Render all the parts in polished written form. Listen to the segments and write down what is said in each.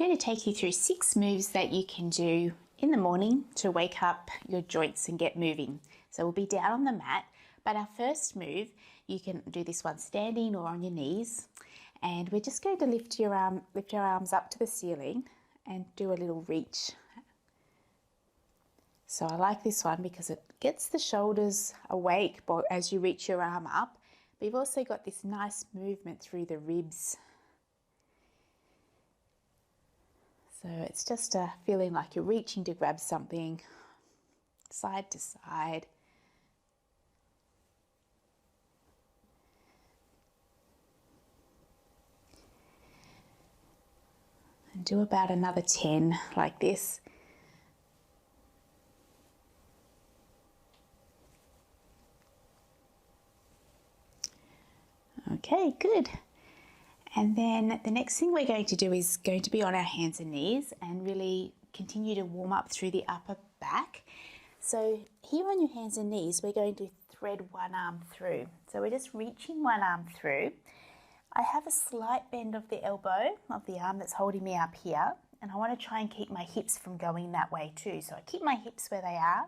going to take you through 6 moves that you can do in the morning to wake up your joints and get moving. So we'll be down on the mat, but our first move, you can do this one standing or on your knees, and we're just going to lift your arms up to the ceiling and do a little reach. So I like this one because it gets the shoulders awake as you reach your arm up, but you've also got this nice movement through the ribs. So it's just a feeling like you're reaching to grab something side to side. And do about another 10 like this. Okay, good. And then the next thing we're going to do is going to be on our hands and knees and really continue to warm up through the upper back. So here on your hands and knees, we're going to thread one arm through. So we're just reaching one arm through. I have a slight bend of the elbow of the arm that's holding me up here, and I want to try and keep my hips from going that way too. So I keep my hips where they are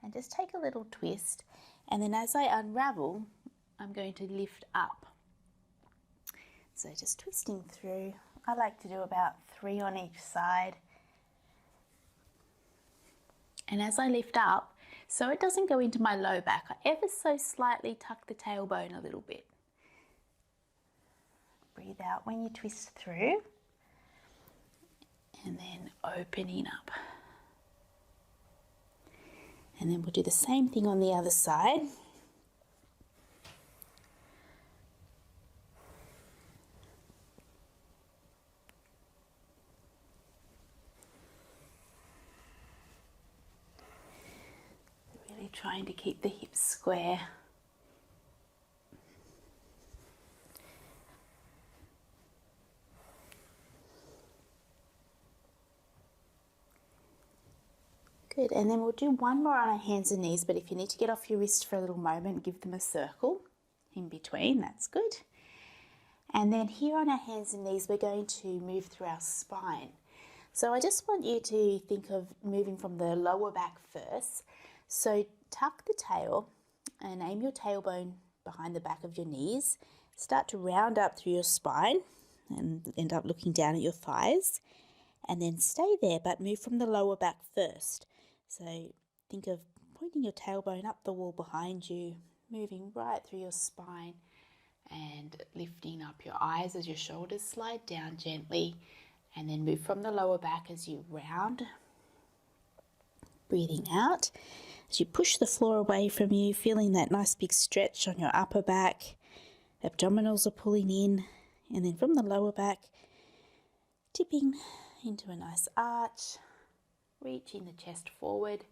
and just take a little twist. And then as I unravel, I'm going to lift up. So just twisting through. I like to do about 3 on each side. And as I lift up, so it doesn't go into my low back, I ever so slightly tuck the tailbone a little bit. Breathe out when you twist through. And then opening up. And then we'll do the same thing on the other side. Trying to keep the hips square. Good, and then we'll do one more on our hands and knees, but if you need to get off your wrist for a little moment, give them a circle in between, that's good. And then here on our hands and knees, we're going to move through our spine. So I just want you to think of moving from the lower back first. So tuck the tail and aim your tailbone behind the back of your knees. Start to round up through your spine and end up looking down at your thighs. And then stay there, but move from the lower back first. So think of pointing your tailbone up the wall behind you, moving right through your spine and lifting up your eyes as your shoulders slide down gently. And then move from the lower back as you round. Breathing out. As you push the floor away from you, feeling that nice big stretch on your upper back, abdominals are pulling in, and then from the lower back, tipping into a nice arch, reaching the chest forward,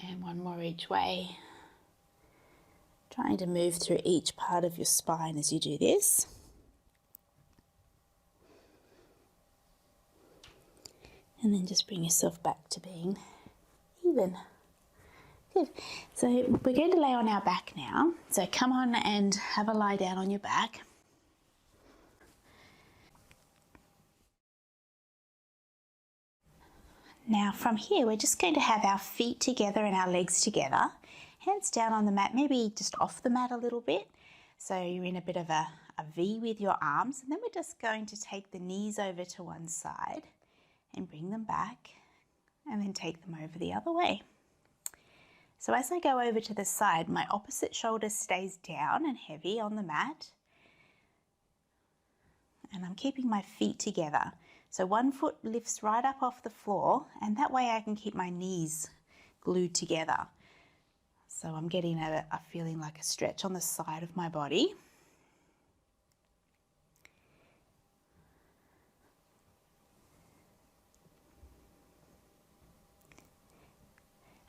and one more each way. Trying to move through each part of your spine as you do this. And then just bring yourself back to being even. Good. So we're going to lay on our back now. So come on and have a lie down on your back. Now from here, we're just going to have our feet together and our legs together. Hands down on the mat, maybe just off the mat a little bit. So you're in a bit of a V with your arms. And then we're just going to take the knees over to one side and bring them back. And then take them over the other way. So as I go over to the side, my opposite shoulder stays down and heavy on the mat. And I'm keeping my feet together. So one foot lifts right up off the floor, and that way I can keep my knees glued together. So I'm getting a feeling like a stretch on the side of my body.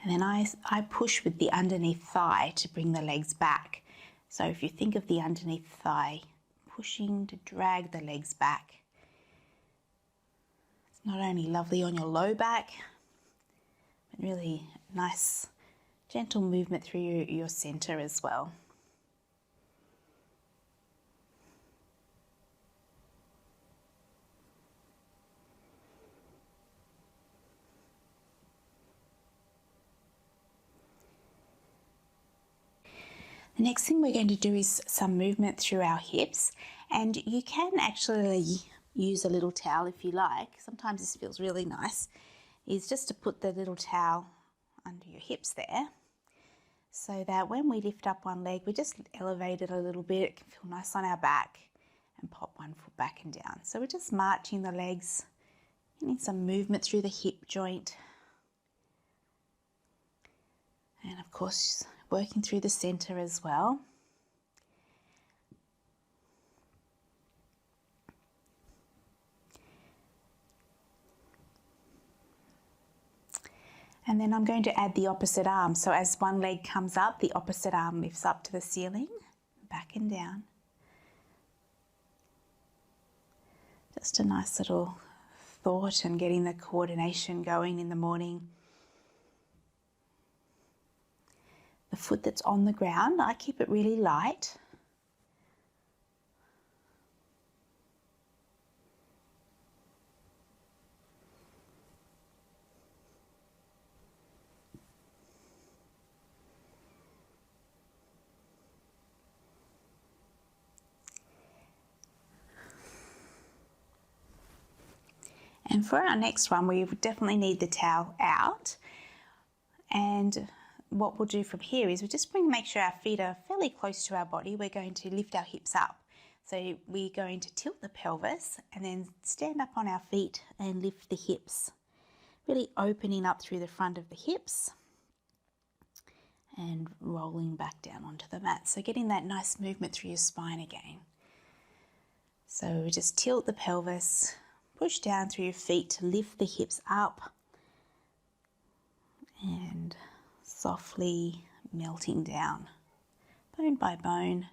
And then I push with the underneath thigh to bring the legs back. So if you think of the underneath thigh, pushing to drag the legs back. It's not only lovely on your low back, but really nice, gentle movement through your center as well. The next thing we're going to do is some movement through our hips, and you can actually use a little towel if you like. Sometimes this feels really nice, is just to put the little towel under your hips there, so that when we lift up one leg, we just elevate it a little bit. It can feel nice on our back, and pop one foot back and down. So we're just marching the legs, getting some movement through the hip joint. And of course, working through the center as well. And then I'm going to add the opposite arm. So as one leg comes up, the opposite arm lifts up to the ceiling, back and down. Just a nice little thought and getting the coordination going in the morning. The foot that's on the ground, I keep it really light. And for our next one, we definitely need the towel out. And what we'll do from here is we just make sure our feet are fairly close to our body. We're going to lift our hips up. So we're going to tilt the pelvis and then stand up on our feet and lift the hips. Really opening up through the front of the hips and rolling back down onto the mat. So getting that nice movement through your spine again. So we just tilt the pelvis, push down through your feet to lift the hips up, and softly melting down, bone by bone.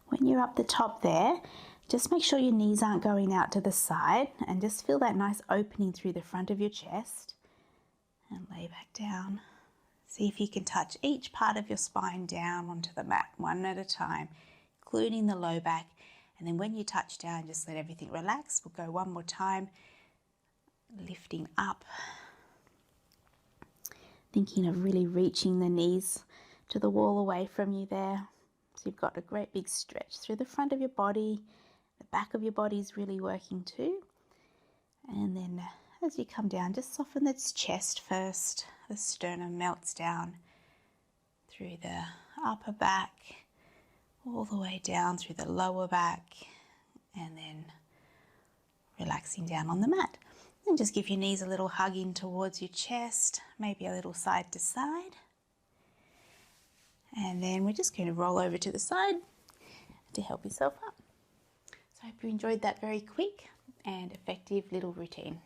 When you're up the top there, just make sure your knees aren't going out to the side, and just feel that nice opening through the front of your chest, and lay back down. See if you can touch each part of your spine down onto the mat, one at a time, including the low back. And then when you touch down, just let everything relax. We'll go one more time, lifting up. Thinking of really reaching the knees to the wall away from you there. So you've got a great big stretch through the front of your body. The back of your body is really working too. And then as you come down, just soften the chest first. The sternum melts down through the upper back, all the way down through the lower back, and then relaxing down on the mat. And just give your knees a little hug in towards your chest, maybe a little side to side. And then we're just going to roll over to the side to help yourself up. So I hope you enjoyed that very quick and effective little routine.